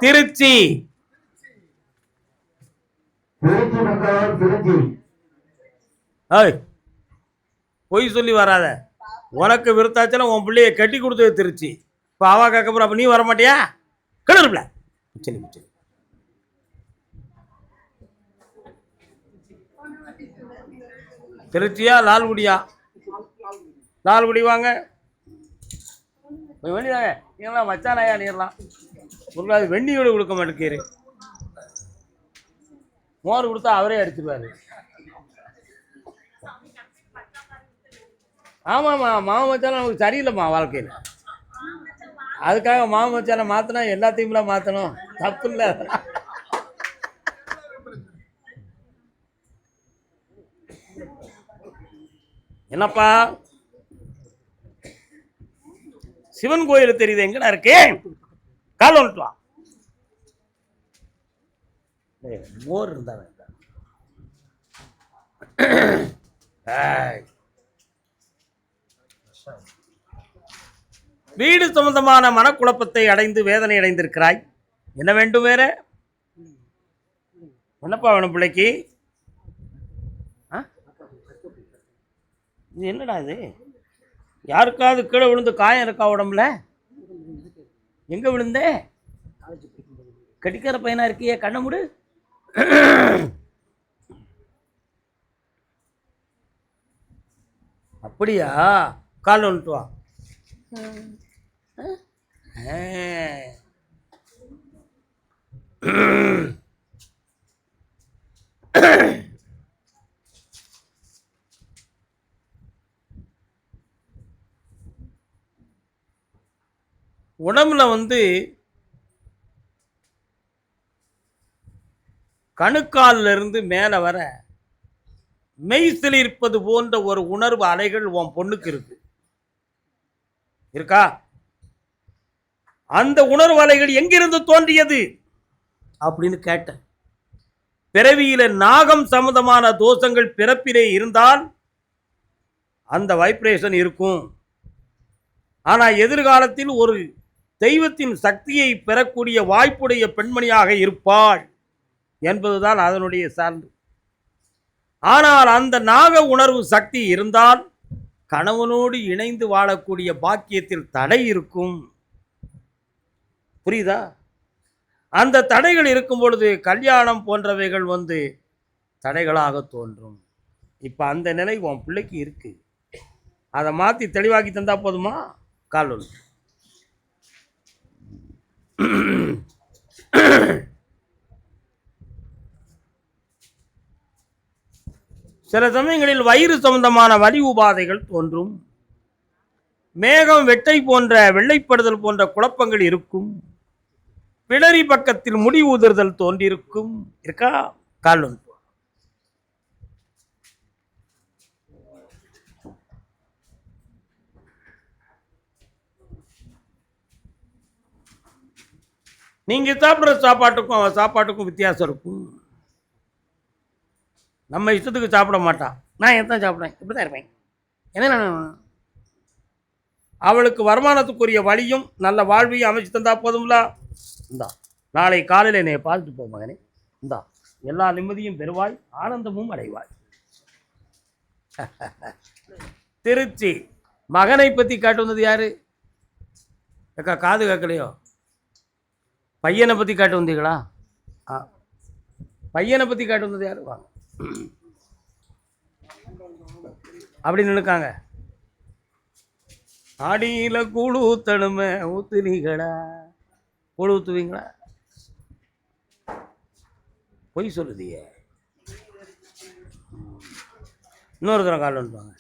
திருச்சி. பொய் சொல்லி வராத. உனக்கு விருத்தாச்சலம் உன் பிள்ளைய கட்டி கொடுத்தது திருச்சி. இப்போ அவா கேட்க போற, அப்ப நீ வர மாட்டியா? கிணறுல சரி சரி. திருச்சியா லால்குடியா? லால்குடி வாங்க. வேண்டியதாங்க நீங்களாம் வச்சானாயா நீர்லாம் ஒரு வெண்ணியோடு கொடுக்க மாட்டேங்கிறேன். மோர் கொடுத்தா அவரே அடிச்சிருவாரு. ஆமாம்மா, மாவு மச்சானம் நமக்கு சரியில்லைம்மா வாழ்க்கையில். அதுக்காக மாவு மச்சானம் மாற்றினா எல்லாத்தையும்லாம் மாற்றணும், தப்பு இல்லை. என்னப்பா சிவன் கோயில் தெரியுது, எங்கடா இருக்கு? கால் வந்துட்டு வா. மோர் இருந்தா வீடு சம்பந்தமான மனக்குழப்பத்தை அடைந்து வேதனை அடைந்திருக்கிறாய். என்ன வேண்டும் வேற? என்னப்பா வேணும் பிள்ளைக்கு? இது என்னடா இது? யாருக்காவது கீழே விழுந்து காயம் இருக்கா உடம்புல? எங்க விழுந்தே? கட்டிக்கிற பையனா இருக்கியே, கண்ணை மூடு. அப்படியா? கால் வந்துட்டு வா. உடம்புல கணுக்காலில் இருந்து மேலே வர மெய்சில் இருப்பது போன்ற ஒரு உணர்வு அலைகள் உன் பொண்ணுக்கு இருக்கா? அந்த உணர்வு அலைகள் எங்கிருந்து தோன்றியது அப்படின்னு கேட்டேன். பிறவியில நாகம் சம்பந்தமான தோஷங்கள் பிறப்பிலே இருந்தால் அந்த வைப்ரேஷன் இருக்கும். ஆனா எதிர்காலத்தில் ஒரு தெய்வத்தின் சக்தியை பெறக்கூடிய வாய்ப்புடைய பெண்மணியாக இருப்பாள் என்பதுதான் அதனுடைய சான்று. ஆனால் அந்த நாக உணர்வு சக்தி இருந்தால் கணவனோடு இணைந்து வாழக்கூடிய பாக்கியத்தில் தடை இருக்கும். புரியுதா? அந்த தடைகள் இருக்கும் பொழுது கல்யாணம் போன்றவைகள் தடைகளாக தோன்றும். இப்ப அந்த நிலை உன் பிள்ளைக்கு இருக்கு. அதை மாத்தி தெளிவாக்கி தந்தா போதுமா? கால் சில சமயங்களில் வயிறு சம்பந்தமான வலி உபாதைகள் தோன்றும். மேகம் வெட்டை போன்ற வெள்ளைப்படுதல் போன்ற குழப்பங்கள் இருக்கும். பிடரி பக்கத்தில் முடி உதிர்தல் தோன்றியிருக்கும். இருக்கா? கால் நீங்க சாப்பிட்ற சாப்பாட்டுக்கும் அவன் சாப்பாட்டுக்கும் வித்தியாசம் இருக்கும். நம்ம இஷ்டத்துக்கு சாப்பிட மாட்டான். நான் எத்தான் சாப்பிட்றேன், இப்படிதான் இருப்பேன். என்ன அவளுக்கு வருமானத்துக்குரிய வழியும் நல்ல வாழ்வையும் அமைச்சு தந்தா போதும்ல. இந்தா நாளை காலையில் என்னை பார்த்துட்டு போ மகனே. இந்தா எல்லா நிம்மதியும் பெறுவாய், ஆனந்தமும் அடைவாய். திருச்சி. மகனை பற்றி காட்டு வந்தது யாரு? அக்கா காது கேட்கலையோ? பையனை பற்றி காட்டு வந்தீங்களா? பையனை பற்றி காட்டு வந்தது யாரு? வாங்க அப்படி நினைக்காங்க. ஆடியில கூழு ஊத்தணுமே, ஊத்துனீங்களா? கூழு ஊத்துவீங்களா? பொய் சொல்லுதியே. இன்னொரு தரம் கால் வந்துவாங்க.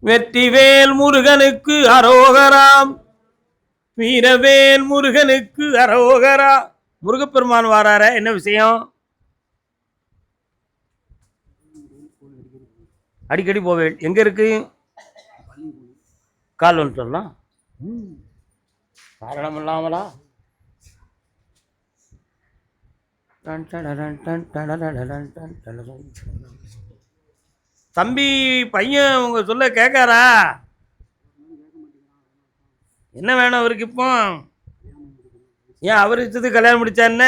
வெற்றிவேல் முருகனுக்கு அரோகராம், வீரவேல் முருகனுக்கு அரோகரா. முருகப்பெருமான் வாரார, என்ன விஷயம்? அடிக்கடி போவேன். எங்க இருக்கு? கால் வந்து சொல்லலாம். காரணம் இல்லாமலா? தம்பி பையன் உங்க சொல்ல கேட்காரா? என்ன வேணும் அவருக்கு இப்போ? ஏன் அவர் இஷ்டத்துக்கு கல்யாணம் முடிச்சா என்ன?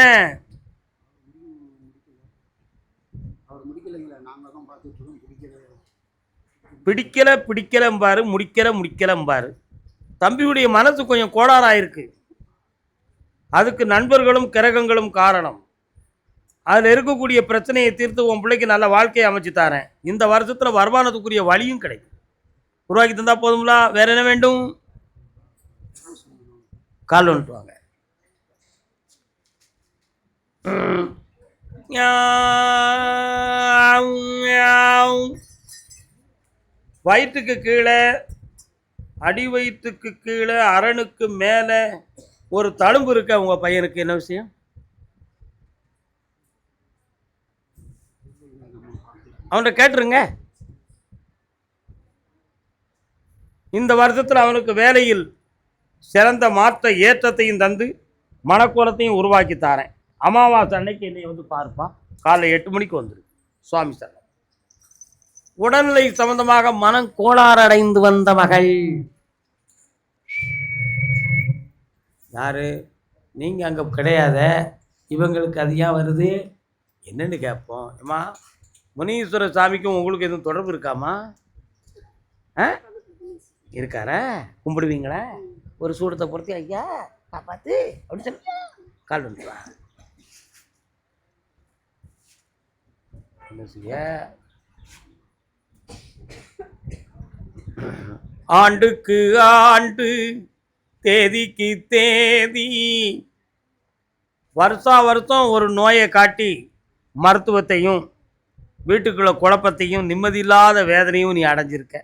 பிடிக்கல பிடிக்கலம்பாரு, முடிக்கலம்பாரு. தம்பியுடைய மனசு கொஞ்சம் கோளாறாயிருக்கு. அதுக்கு நண்பர்களும் கிரகங்களும் காரணம். அதில் இருக்கக்கூடிய பிரச்சனையை தீர்த்து உன் பிள்ளைக்கு நல்ல வாழ்க்கையை அமைச்சு தரேன். இந்த வருஷத்தில் வருமானத்துக்குரிய வழியும் கிடைக்கும். உருவாக்கி தந்தா போதுங்களா? வேற என்ன வேண்டும்? கால் வந்துட்டுவாங்க. வயிற்றுக்கு கீழே, அடி வயிற்றுக்கு கீழே, அரணுக்கு மேலே ஒரு தழும்பு இருக்க உங்க பையனுக்கு. என்ன விஷயம்? அவன்கிட்ட கேட்டுருங்க. இந்த வருஷத்தில் அவனுக்கு வேலையில் சிறந்த மாற்ற ஏற்றத்தையும் தந்து மனக்கோலத்தையும் உருவாக்கி தாரேன். அமாவாசை அன்னைக்கு என்னை வந்து பார்ப்பான். காலைல 8 மணிக்கு வந்துரு. சுவாமி சார். உடல்நிலை சம்பந்தமாக மனம் கோளாறு அடைந்து வந்த மகள் யாரு? நீங்க அங்க கிடையாத, இவங்களுக்கு அது ஏன் வருது என்னன்னு கேட்போம். ஏமா முனீஸ்வர சாமிக்கும் உங்களுக்கு எதுவும் தொடர்பு இருக்காமா? இருக்காரா? கும்பிடுவீங்களா? ஒரு சூடத்தை பொறுத்து ஐயா காப்பாத்து அப்படி சொல்லி கால் வந்துடுவா. என்ன செய்ய? ஆண்டுக்கு ஆண்டு, தேதிக்கு தேதி, வருஷம் ஒரு நோயை காட்டி மருத்துவத்தையும் வீட்டுக்குள்ள குழப்பத்தையும் நிம்மதியில்லாத வேதனையும் நீ அடைஞ்சிருக்க.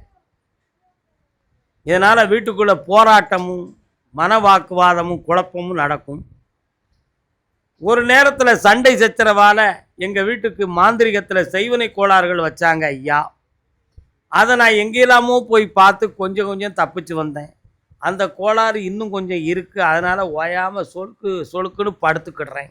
இதனால் வீட்டுக்குள்ள போராட்டமும் மன வாக்குவாதமும் குழப்பமும் நடக்கும். ஒரு நேரத்தில் சண்டை சச்சரவால எங்கள் வீட்டுக்கு மாந்திரிகத்தில் செய்வனை கோளாறுகள் வச்சாங்க ஐயா. அதை நான் எங்கேலாமோ போய் பார்த்து கொஞ்சம் தப்பிச்சு வந்தேன். அந்த கோளாறு இன்னும் கொஞ்சம் இருக்குது. அதனால் ஓயாமல் சொலுக்குன்னு படுத்துக்கிடுறேன்.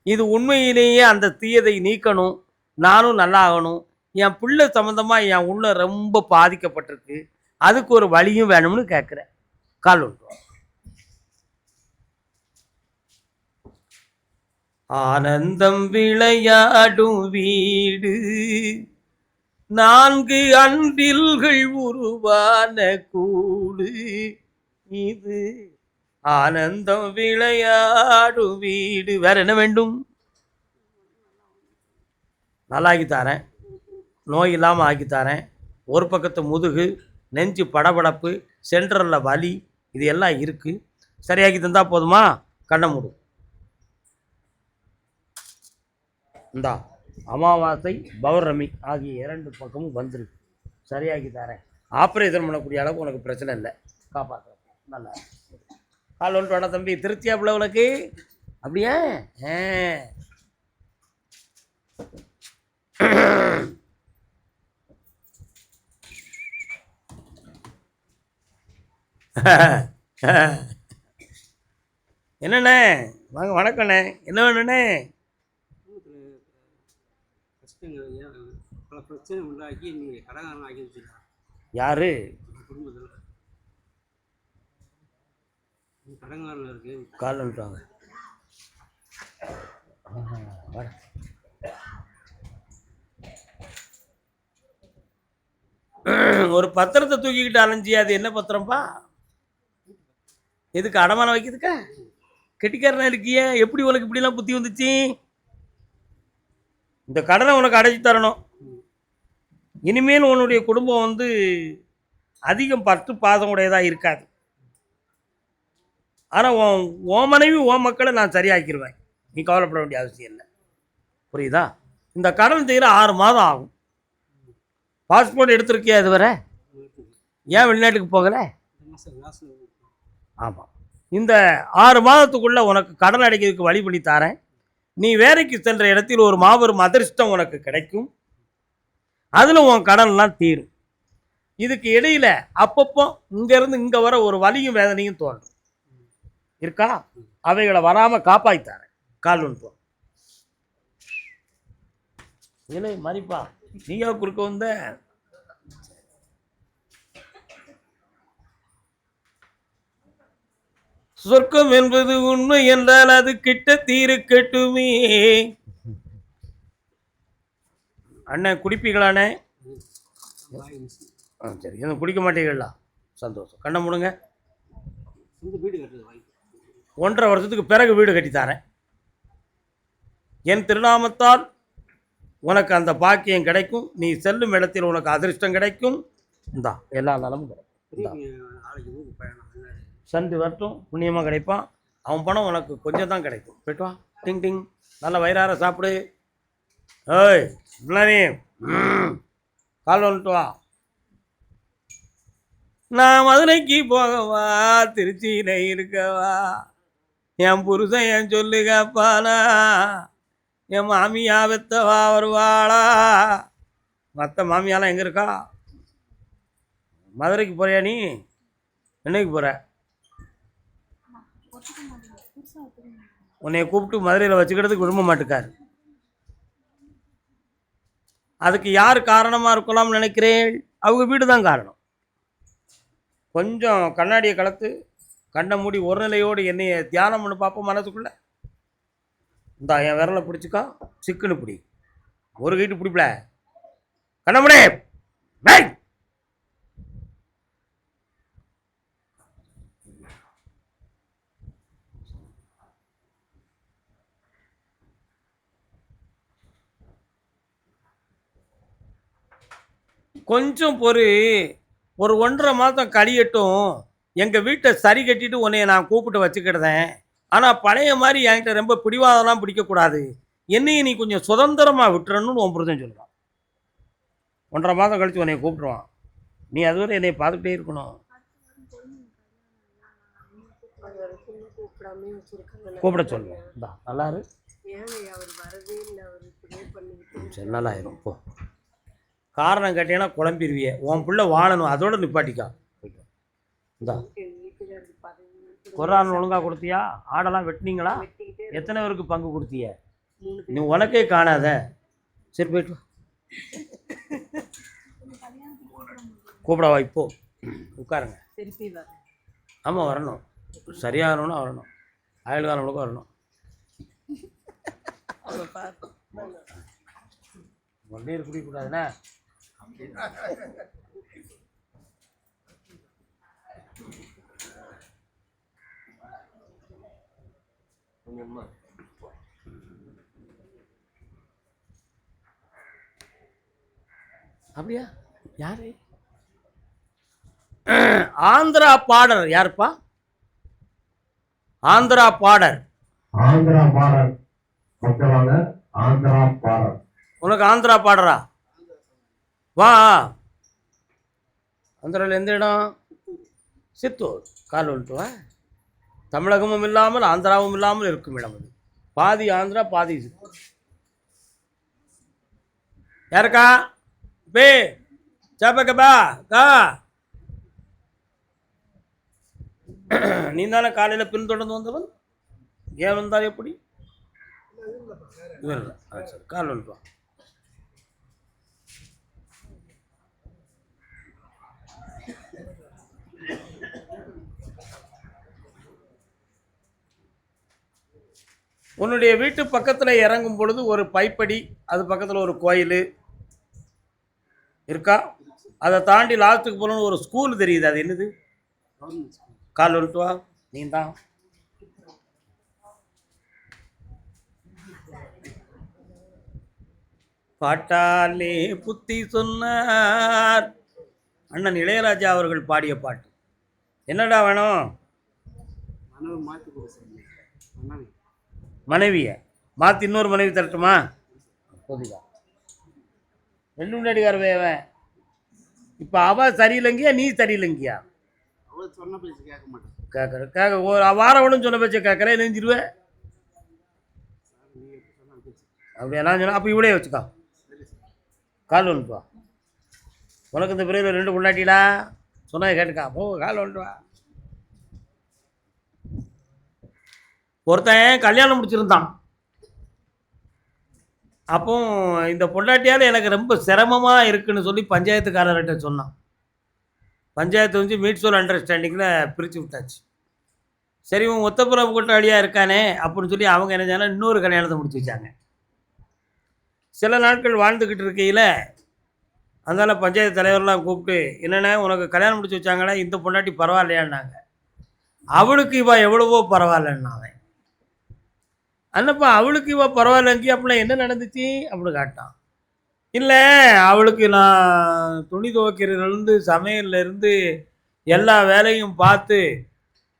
இது உண்மையிலேயே அந்த தீயதை நீக்கணும், நானும் நல்லா ஆகணும். என் பிள்ளை சம்மந்தமாக என் உள்ள ரொம்ப பாதிக்கப்பட்டிருக்கு. அதுக்கு ஒரு வழியும் வேணும்னு கேட்குறேன். கால் ஒன்று. ஆனந்தம் விளையாடும் வீடு, 4 அன்பில்கள் உருவான கூடு இது. ஆனந்தம் விளையாடும் வீடு. வேற என்ன வேண்டும்? நல்லா ஆக்கித்தாரேன், நோய் இல்லாமல் ஆக்கித்தாரேன். ஒரு பக்கத்து முதுகு, நெஞ்சு படபடப்பு, சென்ட்ரலில் வலி, இது எல்லாம் இருக்குது. சரியாக்கி தந்தா போதுமா? கண்ணை மூடு. இந்தா அமாவாசை பௌர்ணமி ஆகிய 2 பக்கமும் வந்துருக்கு. சரியாக்கி தரேன். ஆப்ரேஷன் பண்ணக்கூடிய அளவுக்கு உனக்கு பிரச்சனை இல்லை. காப்பாற்றுறேன். நல்லா கால் ஒன்று வேணா தம்பி. திருப்தியா பிள்ளை உனக்கு? அப்படியே என்னண்ணே வாங்க. வணக்கண்ணே. என்ன வேணுண்ணே? பிரச்சனை உண்டாக்கி நீங்கள் கடகாரன் ஆக்கி வச்சுருக்கா. யாரு? குடும்பத்தில் கடங்காரன் இருக்கு. கால் வந்துட்டாங்க. ஒரு பத்திரத்தை தூக்கிக்கிட்டு அலைஞ்சி. அது என்ன பத்திரம்ப்பா? எதுக்கு அடமானம் வைக்கிறதுக்கா? கெட்டிக்காரனா இருக்கிய? எப்படி உனக்கு இப்படிலாம் புத்தி வந்துச்சு? இந்த கடனை உனக்கு அடைச்சி தரணும். இனிமேல் உன்னுடைய குடும்பம் வந்து அதிகம் பற்று பாதம் உடையதாக இருக்காது. ஆனால் உன் மனைவி உன் மக்களை நான் சரியாக்கிடுவேன். நீ கவலைப்பட வேண்டிய அவசியம் இல்லை. புரியுதா? இந்த கடன் தீர 6 மாதம் ஆகும். பாஸ்போர்ட் எடுத்திருக்கியா இதுவரை? ஏன் வெளிநாட்டுக்கு போகலை? ஆமாம். இந்த 6 மாதத்துக்குள்ளே உனக்கு கடன் அடைக்கிறதுக்கு வழி பண்ணி தரேன். நீ வேலைக்கு சென்ற இடத்தில் ஒரு மாபெரும் அதிர்ஷ்டம் உனக்கு கிடைக்கும். அதில் உன் கடன்லாம் தீரும். இதுக்கு இடையில அப்பப்போ இங்கேருந்து இங்கே வர ஒரு வலியும் வேதனையும் தோன்றும். இருக்கா? அவைகளை வராமல் காப்பாற்றித்தாரேன். கால் ஒன்று இல்லை மதிப்பா. நீயா குறுக்க வந்த? சொர்க்கம் என்பது உண்மை என்றால் அது கிட்ட தீருக்கட்டுமே. அண்ணன் குடிப்பீங்களாண்ணே? சரி, எதுவும் குடிக்க மாட்டீங்களா? சந்தோஷம். கண்ணை முடுங்க. 1.5 வருஷத்துக்கு பிறகு வீடு கட்டித்தாரேன். என் திருநாமத்தால் உனக்கு அந்த பாக்கியம் கிடைக்கும். நீ செல்லும் இடத்தில் உனக்கு அதிர்ஷ்டம் கிடைக்கும். இந்தா எல்லா நலமும் கிடைக்கும். சண்டு வரட்டும், புண்ணியமாக கிடைப்பான். அவன் பணம் உனக்கு கொஞ்சம் தான் கிடைக்கும். போய்ட்டு வா. டிங் டிங். நல்ல வயிறார சாப்பிடு. ஏய் பிள்ளானே, கால் வந்துட்டு வா. நான் மதுரைக்கு போகவா, திருச்சியில் இருக்கவா, என் புருஷன் என் சொல்லு கேப்பானா, என் மாமியா வெத்தவா வருவாளா? மற்ற மாமியாலாம் எங்கே இருக்கா? மதுரைக்கு போறியா நீ? என்னைக்கு போகிற? உன்னை கூப்பிட்டு மதுரையில் வச்சுக்கிறதுக்கு விரும்ப மாட்டேக்காரு. அதுக்கு யார் காரணமாக இருக்கலாம்னு நினைக்கிறேன்? அவங்க வீடு தான் காரணம். கொஞ்சம் கண்ணாடியை கலத்து கண்ணை மூடி ஒரு நிலையோடு என்னைய தியானம் பண்ணி பார்ப்போம். மனசுக்குள்ள இந்த என் விரலை பிடிச்சிக்கா, சிக்குன்னு பிடி. ஒரு கைட்டு பிடிப்பல. கண்ணை மூடி. கொஞ்சம் ஒரு 1.5 மாதம் கழியட்டும். எங்கள் வீட்டை சரி கட்டிட்டு உன்னைய நான் கூப்பிட்டு வச்சுக்கிட்டேன். ஆனால் பழைய மாதிரி என்கிட்ட ரொம்ப பிடிவாதம்லாம் பிடிக்கக்கூடாது. என்னையும் நீ கொஞ்சம் சுதந்திரமாக விட்டுறணும்னு உன் புரிதன் சொல்லுவான். 1.5 மாதம் கழித்து உன்னைய கூப்பிட்டுருவான். நீ அதுவரை என்னை பார்த்துக்கிட்டே இருக்கணும். கூப்பிட சொல்லுவேன். இந்தா நல்லாரு. சரி, நல்லாயிரும் போ. காரணம் கேட்டீங்கன்னா குழம்பிடுவிய. உன் பிள்ளை வாழணும், அதோட நிப்பாட்டிக்கா. இந்தா குர்ஆன் ஒழுங்காக கொடுத்தியா? ஆடெல்லாம் வெட்டினீங்களா? எத்தனை பேருக்கு பங்கு கொடுத்திய? நீ உனக்கே காணாத. சரி போயிட்டு கூப்பிடவா? இப்போ உட்காருங்க. ஆமாம் வரணும். சரியாகணும்னா வரணும். ஆயுள்காரங்களுக்கும் வரணும். ஒன்னீர் குடிக்கூடாதுண்ணே. அப்படியா? யாரு? ஆந்திரா பாடர் யாருப்பா? Andhra border. Andhra border. Andhra border. உனக்கு ஆந்திரா பாடரா? வா. ஆந்திராவில் எந்த இடம்? சித்தூர். கால் வந்துட்டு வா. தமிழகமும் இல்லாமல் ஆந்திராவும் இல்லாமல் இருக்கும் இடம் அது. பாதி ஆந்திரா பாதி சித்தூர். யாருக்கா பே சாப்பக்கப்பா கா? நீ தானே காலையில் பின்தொடர்ந்து வந்தவன். ஏன் வந்தால் எப்படி? சரி, கால் வந்துட்டு வா. உன்னுடைய வீட்டு பக்கத்தில் இறங்கும் பொழுது ஒரு பைப்படி, அது பக்கத்தில் ஒரு கோயில் இருக்கா? அதை தாண்டி லாஸ்ட்டுக்கு போகணுன்னு ஒரு ஸ்கூல் தெரியுது. அது என்னது? கால் வந்துட்டு வா. நீ தான் பாட்டாலே புத்தி சொன்னார். அண்ணன் இளையராஜா அவர்கள் பாடிய பாட்டு. என்னடா வேணும்? மனைவியை மாற்றி இன்னொரு மனைவி தரட்டுமா? போதிதான் 2 முன்னாடிக்காரவேன். இப்போ அவள் சரியில்லைங்கியா நீ சரியில்லைங்கியா? கேட்குற ஒரு வாரவனும் சொன்ன பேச்ச கேட்குறேன். நெஞ்சிருவேன் அப்படியெல்லாம் சொன்ன. அப்போ இவளே வச்சுக்கா. கால் வந்துட்டு வா. உனக்கு இந்த பிறகு 2 முன்னாடிடா சொன்ன கேட்டுக்கா. போ கால் வந்துட்டு வா. ஒருத்தன் கல்யாணம் முடிச்சிருந்தான். அப்போ இந்த பொண்டாட்டியால் எனக்கு ரொம்ப சிரமமாக இருக்குன்னு சொல்லி பஞ்சாயத்துக்காரர்கிட்ட சொன்னான். பஞ்சாயத்து வந்து மியூச்சுவல் அண்டர்ஸ்டாண்டிங்கில் பிரித்து விட்டாச்சு. சரி இவன் ஒத்தப்புறம் கூட்டாளியாக இருக்கானே அப்படின்னு சொல்லி அவங்க என்ன செய்யணும், இன்னொரு கல்யாணத்தை முடிச்சு வச்சாங்க. சில நாட்கள் வாழ்ந்துக்கிட்டு இருக்கையில் அதனால பஞ்சாயத்து தலைவர்லாம் கூப்பிட்டு, என்னென்ன உனக்கு கல்யாணம் முடிச்சு வச்சாங்களே, இந்த பொண்டாட்டி பரவாயில்லையான்னாங்க. அவளுக்கு இவ எவ்வளவோ பரவாயில்லன்னா அவன். அண்ணப்பா அவளுக்கு இவ பரவாயில்லங்கி அப்படின்னா என்ன நடந்துச்சு அப்படின்னு காட்டான். இல்லை அவளுக்கு நான் துணி துவைக்கிறதுலேருந்து சமையல்லேருந்து எல்லா வேலையும் பார்த்து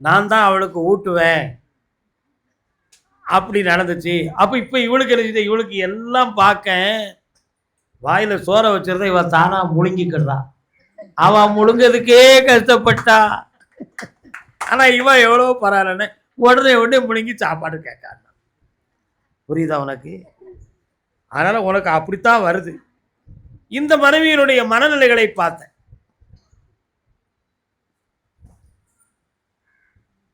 நான் தான் அவளுக்கு ஊட்டுவேன் அப்படி நடந்துச்சு. அப்போ இப்போ இவளுக்கு என்ன, இவளுக்கு எல்லாம் பார்க்க வாயில சோற வச்சிருந்தா இவ தானா முழுங்கிக்கிறா. அவன் முழுங்கிறதுக்கே கஷ்டப்பட்டா. ஆனா இவ எவ்வளவோ பரவாயில்லன்னு உடனே முழுங்கி சாப்பாடு கேட்கான். புரியுதா உனக்கு? அதனால உனக்கு அப்படித்தான் வருது. இந்த மனைவியினுடைய மனநிலைகளை பார்த்தேன்.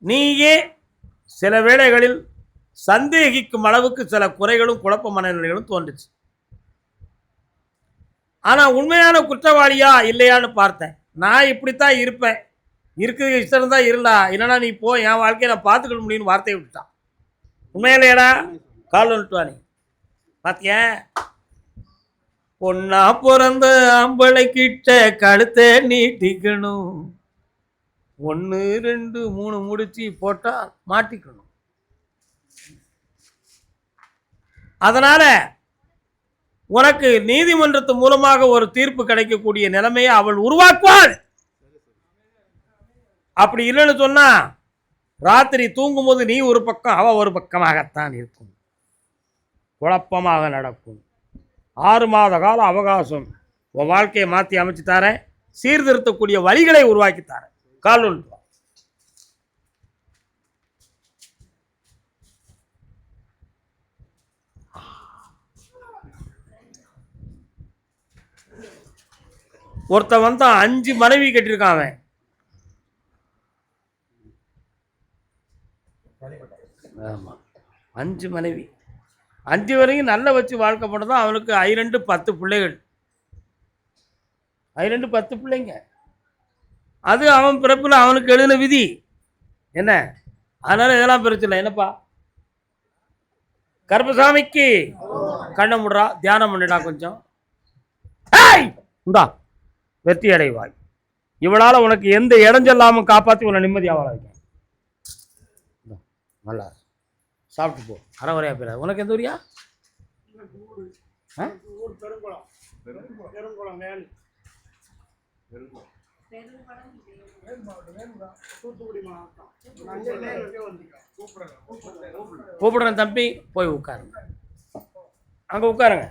நீயே சில வேளைகளில் சந்தேகிக்கும் அளவுக்கு சில குறைகளும் குழப்ப மனநிலைகளும் தோன்றுச்சு. ஆனா உண்மையான குற்றவாளியா இல்லையான்னு பார்த்தேன். நான் இப்படித்தான் இருப்பேன், இருக்குது இஷ்டம் தான் இருந்தா, இல்லைன்னா நீ போ, என் வாழ்க்கையை நான் பார்த்துக்க முடியும்னு வார்த்தையை விட்டுட்டான். உண்மையிலேடா கால் வந்துட்டு நீ பார்த்தியா? பொண்ணா பிறந்த ஆம்பளை கிட்ட கழுத்தை நீட்டிக்கணும், 1 2 3 முடிச்சு போட்டா மாட்டிக்கணும். அதனால உனக்கு நீதிமன்றத்து மூலமாக ஒரு தீர்ப்பு கிடைக்கக்கூடிய நிலைமையை அவள் உருவாக்குவாள். அப்படி இல்லைன்னு சொன்னா ராத்திரி தூங்கும்போது நீ ஒரு பக்கம் அவ ஒரு பக்கமாகத்தான் இருக்கும், குழப்பமாக நடக்கும். 6 மாத கால அவகாசம் உன் வாழ்க்கையை மாற்றி அமைச்சு தரேன், சீர்திருத்தக்கூடிய வழிகளை உருவாக்கி தரேன். கால் ஒன்று ஒருத்த வந்தா 5 மனைவி கட்டியிருக்கான் அவன். ஆமா 5 மனைவி, 5 வரைக்கும் நல்ல வச்சு வாழ்க்கை பண்ணதான் அவனுக்கு 2 10 பிள்ளைகள், 2 10 பிள்ளைங்க. அது அவன் பிறப்பில் அவனுக்கு எழுதின விதி என்ன. அதனால இதெல்லாம் பிரச்சனை என்னப்பா. கருப்பசாமிக்கு கண்ணை முடுறா, தியானம் பண்ணிடா கொஞ்சம், இந்தா வெற்றி அடைவாய். இவளால் உனக்கு எந்த இடைஞ்சல்லாமல் காப்பாற்றி உன்னை நிம்மதியாக வாழ வைக்க. நல்லா சாப்பிட்டு போ, அறவரையா பேர. உனக்கு எந்த ஊரியா? கூப்பிடுறேன் தம்பி, போய் உட்காருங்க, அங்கே உட்காருங்க.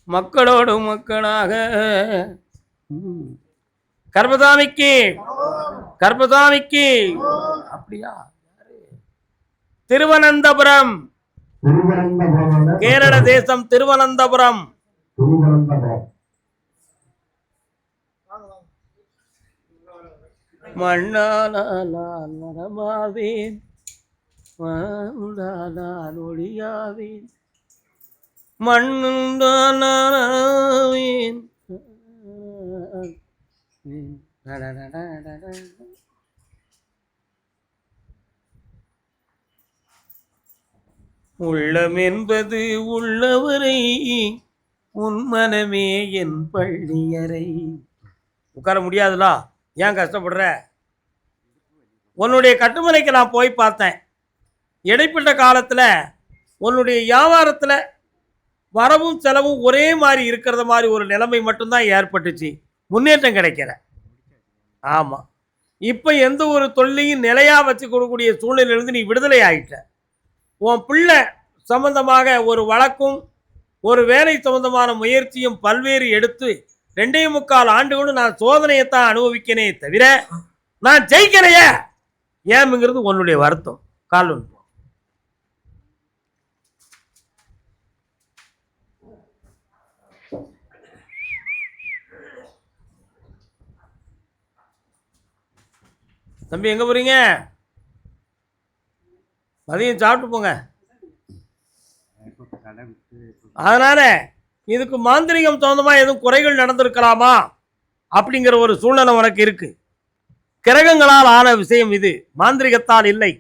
மக்களோடு மக்களாக கர்பசாமிக்கு கர்பசாமிக்கு. அப்படியா? திருவனந்தபுரம், கேரள தேசம், திருவனந்தபுரம். மண்ணானாவேன் ஒளியாவேன், மண்ணுண்டானாவேன். உள்ளம் என்பது உள்ளவரை, உன் மனமே என் பள்ளியறை. உட்கார முடியாதுலா, ஏன் கஷ்டப்படுற? உன்னுடைய கட்டுமனைக்கு நான் போய் பார்த்தேன். இடைப்பட்ட காலத்தில் உன்னுடைய வியாபாரத்தில் வரவும் செலவும் ஒரே மாதிரி இருக்கிறத மாதிரி ஒரு நிலைமை மட்டும்தான் ஏற்பட்டுச்சு, முன்னேற்றம் கிடைக்கல. ஆமாம், இப்போ எந்த ஒரு தொழிலையும் நிலையாக வச்சு கொடுக்கக்கூடிய சூழ்நிலையிலிருந்து நீ விடுதலை ஆகிட்ட. உன் பிள்ளை சம்பந்தமாக ஒரு வழக்கும் ஒரு வேலை சம்பந்தமான முயற்சியும் பல்வேறு எடுத்து 2.25 ஆண்டுகளும் நான் சோதனையைத்தான் அனுபவிக்கனே தவிர நான் ஜெயிக்கலையே. ஏன்ங்கிறது உன்னுடைய வருத்தம். கால் ஒன்று தம்பி, எங்கே போகிறீங்க? மதியம் சாப்பிட்டு போங்க. அதனால் இதுக்கு மாந்திரிகம் சம்பந்தமாக எதுவும் குறைகள் நடந்திருக்கலாமா அப்படிங்கிற ஒரு சூழ்நிலை உனக்கு இருக்குது. கிரகங்களால் ஆன விஷயம், இது மாந்திரிகத்தால் இல்லை.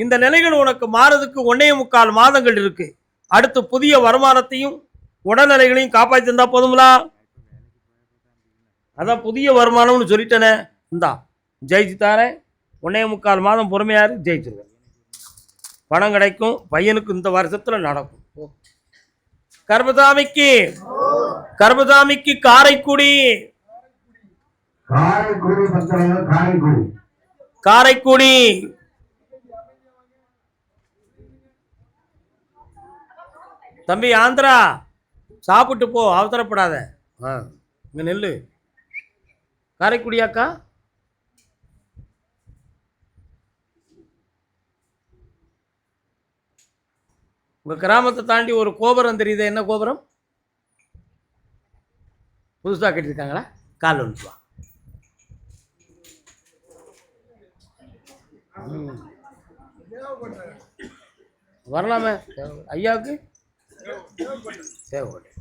இந்த நிலைகள் உனக்கு மாறதுக்கு 1.25 மாதங்கள் இருக்கு. அடுத்து புதிய வருமானத்தையும் உடல்நிலைகளையும் காப்பாற்றி தந்தா போதுங்களா? அதான் புதிய வருமானம்னு சொல்லிட்டேனே, இந்தா ஜெயிச்சு தாரேன். 1.25 மாதம் பொறுமையாரு, ஜெயிச்சிருவேன். பணம் கிடைக்கும். பையனுக்கு இந்த வருஷத்துல நடக்கும். கர்மசாமிக்கு கர்மசாமிக்கு காரைக்குடி காரைக்குடி தம்பி ஆந்திரா சாப்பிட்டு போ, அவசரப்படாத. இங்க நெல்லு. காரைக்குடியாக்கா? உங்க கிராமத்தை தாண்டி ஒரு கோபுரம் தெரியுது. என்ன கோபுரம்? புதுசாக கட்டியிருக்காங்களா? கால் ஒன்று வரலாமே ஐயாவுக்கு தேவைப்படும்.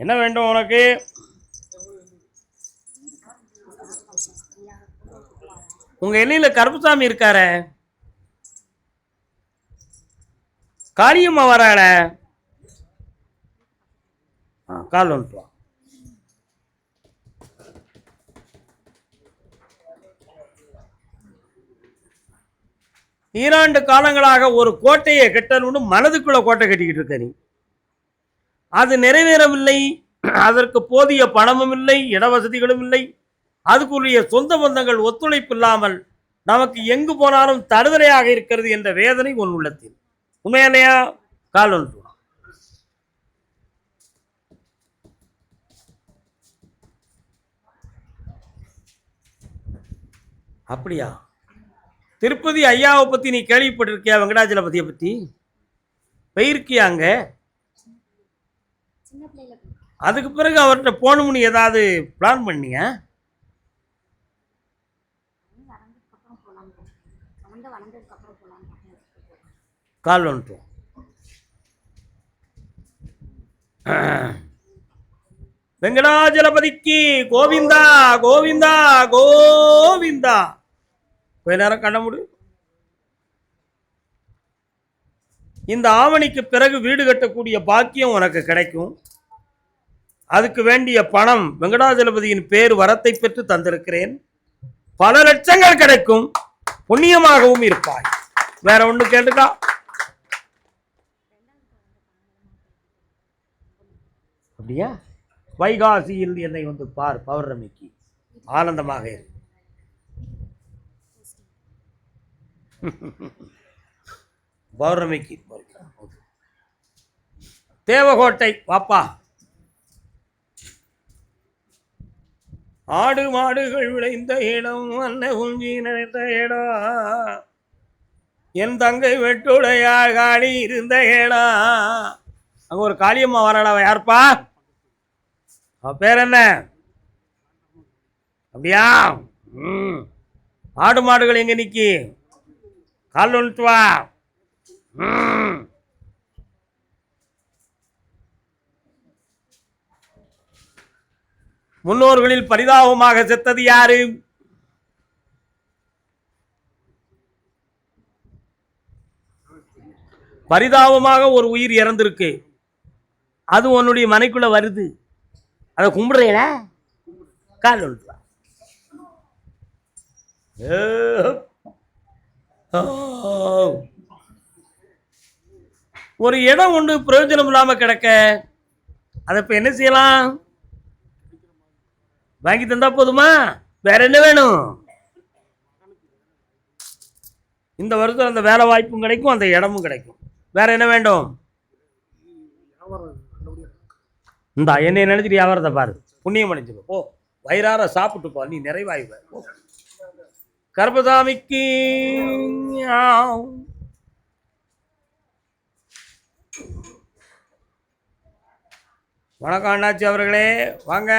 என்ன வேண்டும் உனக்கு? உங்க எல்லையில கருப்புசாமி இருக்காரு, காரியம்மா வராள, கால் ஒன்று. ஈராண்டு காலங்களாக ஒரு கோட்டையை கட்டணும்னு மனதுக்குள்ள கோட்டை கட்டிக்கிட்டு இருக்க நீ. அது நிறைவேறவில்லை. அதற்கு போதிய பணமும் இல்லை, இடவசதிகளும் இல்லை. அதுக்குரிய சொந்த பந்தங்கள் ஒத்துழைப்பு இல்லாமல் நமக்கு எங்கு போனாலும் தடுதலையாக இருக்கிறது என்ற வேதனை உன் உள்ளத்தில். உண்மையானையா? கால் ஒன்று. அப்படியா? திருப்பதி ஐயாவை பத்தி நீ கேள்விப்பட்டிருக்கியா? வெங்கடாஜலபதியை பத்தி போயிருக்கியாங்க? அதுக்கு பிறகு அவர்கிட்ட போகணும்னு ஏதாவது பிளான் பண்ணிய? கால் ஒன்று. வெங்கடாஜலபதிக்கு கோவிந்தா கோவிந்தா கோவிந்தா. கொஞ்ச நேரம் கண்ண முடி. இந்த ஆவணிக்கு பிறகு வீடு கட்டக்கூடிய பாக்கியம் உனக்கு கிடைக்கும். அதுக்கு வேண்டிய பணம் வெங்கடாஜலபதியின் பேர் வரத்தை பெற்று தந்திருக்கிறேன். பல லட்சங்கள் கிடைக்கும். புண்ணியமாகவும் இருப்பாய். வேற ஒண்ணு கேட்டுக்கா? அப்படியா? வைகாசியில் என்னை வந்து பார், பௌர்ணமிக்கு ஆனந்தமாக இரு. பௌர்ணமிக்கு தேவகோட்டை வாப்பா. ஆடு மாடுகள் விளைந்த இடம், அன்ன குஞ்சி நினைத்த இடம், என் தங்கை வெட்டுடையா காளி இருந்த இடம். அங்க ஒரு காளியம்மா வரடா. யாருப்பா? பேர் என்ன? அப்படியா? ஆடு மாடுகள் எங்க நிக்கி? கால் ஒன்று வா. முன்னோர்களில் பரிதாபமாக செத்தது யாரு? பரிதாபமாக ஒரு உயிர் இறந்திருக்கு. அது உன்னுடைய மனைக்குள்ள வருது. அதை கும்பிடுறீல? கால் ஒன்று. ஒரு இடம் ஒன்று பிரயோஜனம் இல்லாம கிடக்க, அதை இப்ப என்ன செய்யலாம்? வாங்கி தந்தா போதுமா? வேற என்ன வேணும்? இந்த வருஷம் அந்த வேலை வாய்ப்பும் கிடைக்கும், அந்த இடமும் கிடைக்கும். வேற என்ன வேண்டும்? இந்த என்னை நினைச்சிட்டு வியாபாரத்தை பாரு. புண்ணியம் அடைஞ்சுக்கோ. போ, வயிறார சாப்பிட்டு போ, நீ நிறைவாய்வ. கர்மசாமிக்கு வணக்கம் அண்ணாச்சி அவர்களே, வாங்க.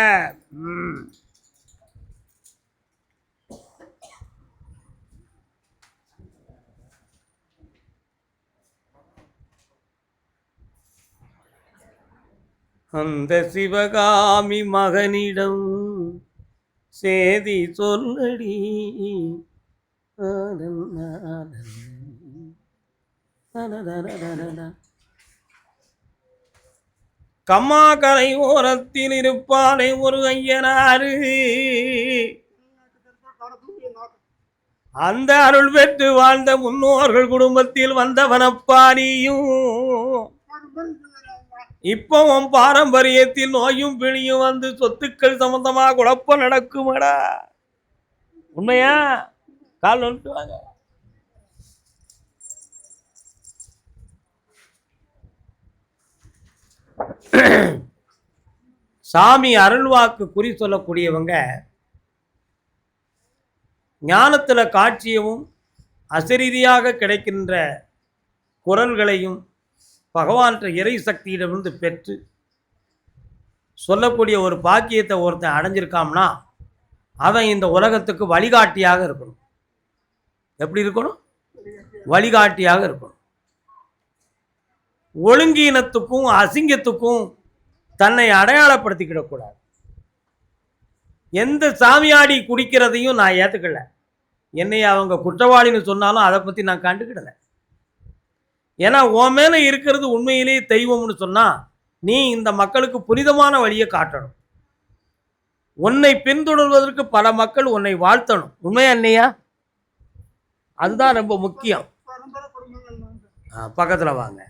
அந்த சிவகாமி மகனிடம் சேதி சொல்லடி. கம்மாக்கரை ஓரத்தில் இருப்பானை ஒரு ஐயனாரு, அந்த அருள் பெற்று வாழ்ந்த முன்னோர்கள் குடும்பத்தில் வந்தவனப்பானியும் இப்பவும் பாரம்பரியத்தில் நோயும் பிணியும் வந்து சொத்துக்கள் சம்பந்தமா குழப்பம் நடக்குமடா. உண்மையா? கால் நோட்டுவாங்க. சாமி அருள்வாக்கு குறி சொல்லக்கூடியவங்க ஞானத்துல காட்சியவும் அசரீதியாக கிடைக்கின்ற குரல்களையும் பகவான் இறை சக்தியிடமிருந்து பெற்று சொல்லக்கூடிய ஒரு பாக்கியத்தை ஒருத்தன் அடைஞ்சிருக்காம்னா அவன் இந்த உலகத்துக்கு வழிகாட்டியாக இருக்கணும். எப்படி இருக்கணும்? வழிகாட்டியாக இருக்கணும். ஒழுங்கீனத்துக்கும் அசிங்கத்துக்கும் தன்னை அடையாளப்படுத்திக்கிடக்கூடாது. எந்த சாமியாடி குடிக்கிறதையும் நான் ஏற்றுக்கல. என்னை அவங்க குற்றவாளின்னு சொன்னாலும் அதை பற்றி நான் கண்டுக்கிடலை. ஏன்னா உன் மேலே இருக்கிறது உண்மையிலேயே தெய்வம்னு சொன்னால் நீ இந்த மக்களுக்கு புனிதமான வழியை காட்டணும். உன்னை பின்தொடர்வதற்கு பல மக்கள் உன்னை வாழ்த்தணும். உண்மையா இல்லையா? அதுதான் ரொம்ப முக்கியம். பக்கத்தில் வாங்க.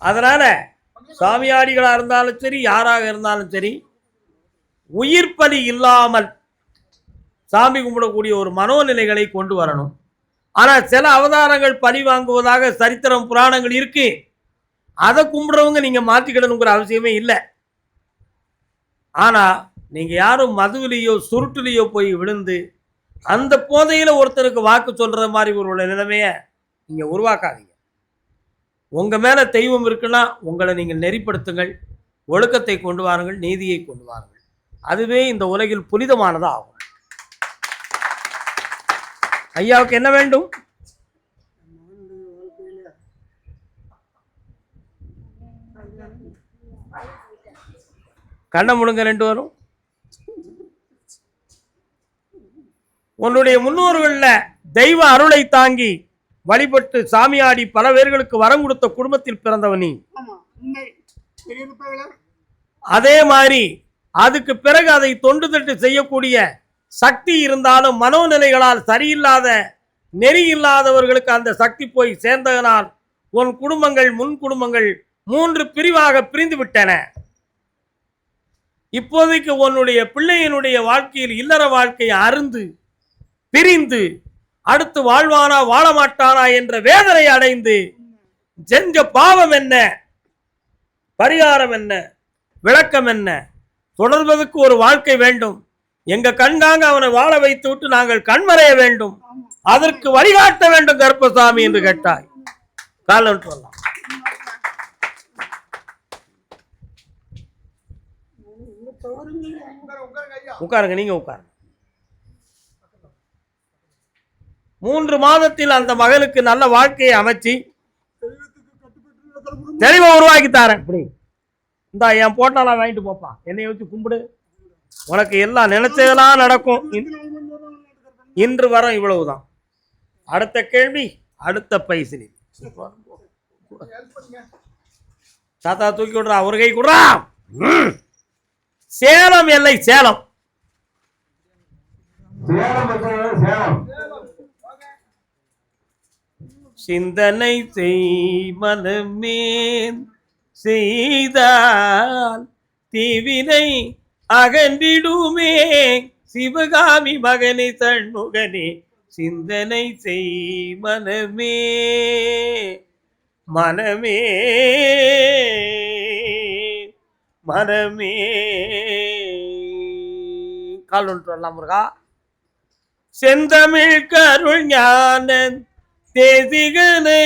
அதனால் சாமியாடிகளாக இருந்தாலும் சரி, யாராக இருந்தாலும் சரி, உயிர் பலி இல்லாமல் சாமி கும்பிடக்கூடிய ஒரு மனோநிலைகளை கொண்டு வரணும். ஆனால் சில அவதாரங்கள் பலி வாங்குவதாக சரித்திரம் புராணங்கள் இருக்கு. அதை கும்பிடுறவங்க நீங்கள் மாற்றிக்கிடணுங்கிற அவசியமே இல்லை. ஆனால் நீங்கள் யாரும் மதுவிலையோ சுருட்டுலையோ போய் விழுந்து அந்த போதையில் ஒருத்தருக்கு வாக்கு சொல்கிற மாதிரி ஒரு நிலைமையை நீங்கள் உருவாக்காதீங்க. உங்கள் மேலே தெய்வம் இருக்குன்னா உங்களை நீங்கள் நெறிப்படுத்துங்கள், ஒழுக்கத்தை கொண்டு வாருங்கள், நீதியை கொண்டு வாருங்கள். அதுவே இந்த உலகில் புனிதமானதாக ஆகும். ஐயாவுக்கு என்ன வேண்டும்? கண்ணை முடுங்க ரெண்டு வரும். உன்னுடைய முன்னோர்களில் தெய்வ அருளை தாங்கி வழிபட்டு சாமியாடி பல பேர்களுக்கு வரம் கொடுத்த குடும்பத்தில் பிறந்தவன் நீ. அதே மாதிரி அதுக்கு பிறகு அதை தொண்டு தட்டு செய்யக்கூடிய சக்தி இருந்தாலும் மனோநிலைகளால் சரியில்லாத நெறி இல்லாதவர்களுக்கு அந்த சக்தி போய் சேர்ந்ததனால் உன் குடும்பங்கள் முன் குடும்பங்கள் 3 பிரிவாக பிரிந்து விட்டன. இப்போதைக்கு உன்னுடைய பிள்ளையினுடைய வாழ்க்கையில் இல்லற வாழ்க்கையை அருந்து பிரிந்து அடுத்து வாழ்வானா வாழ மாட்டானா என்ற வேதனை அடைந்து செஞ்ச பாவம் என்ன, பரிகாரம் என்ன, விளக்கம் என்ன, தொடர்வதற்கு ஒரு வாழ்க்கை வேண்டும். எங்க கண்காங்க அவனை வாழ வைத்து விட்டு நாங்கள் கண்மறைய வேண்டும், அதற்கு வழிகாட்ட வேண்டும் கருப்பசாமி என்று கேட்டாய். காலம் சொல்லலாம். உட்காருங்க, நீங்க உட்காருங்க. 3 மாதத்தில் அந்த மகளுக்கு நல்ல வாழ்க்கையை அமைச்சு தெளிவை உருவாக்கி தாரேன். இந்த என் போட்டாலாம் வாங்கிட்டு போப்பா, என்னை வச்சு கும்பிடு, உனக்கு எல்லாம் நினைச்சதெல்லாம் நடக்கும். இன்று வர இவ்வளவுதான். அடுத்த கேள்வி, அடுத்த பைசில் தாத்தா தூக்கி விடுறா, ஒரு கை கொடுறா. சேலம் எல்லை சேலம். சிந்தனை செய் மனமே, செய்தால் தீவினை அகன்றிடுமே. சிவகாமி மகனை சண்முகனே, சிந்தனை செய் மனமே, மனமே மனமே. கால் ஒன்று வரலாம் முருகா. செந்தமிழ் கருள் ஞான தேசிகனை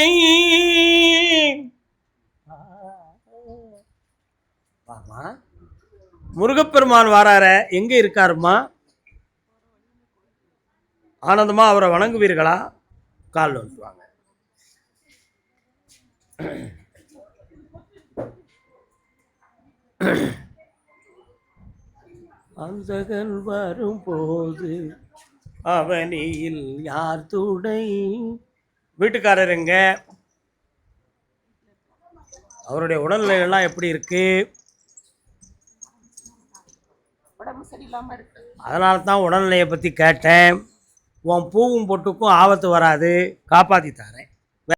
முருகப்பெருமான் வாரார, எங்க இருக்காருமா? ஆனந்தமா அவரை வணங்குவீர்களா? கால் வந்துவாங்க. அந்தகன் வரும்போது அவனியில் யார் துணை? வீட்டுக்காரருங்க, அவருடைய உடல்நிலையெல்லாம் எப்படி இருக்கு? உடம்பு சரியில்லாம இருக்கு. அதனால தான் உடல்நிலையை பற்றி கேட்டேன். உன் பூவும் பொட்டுக்கும் ஆபத்து வராது, காப்பாற்றி தரேன்.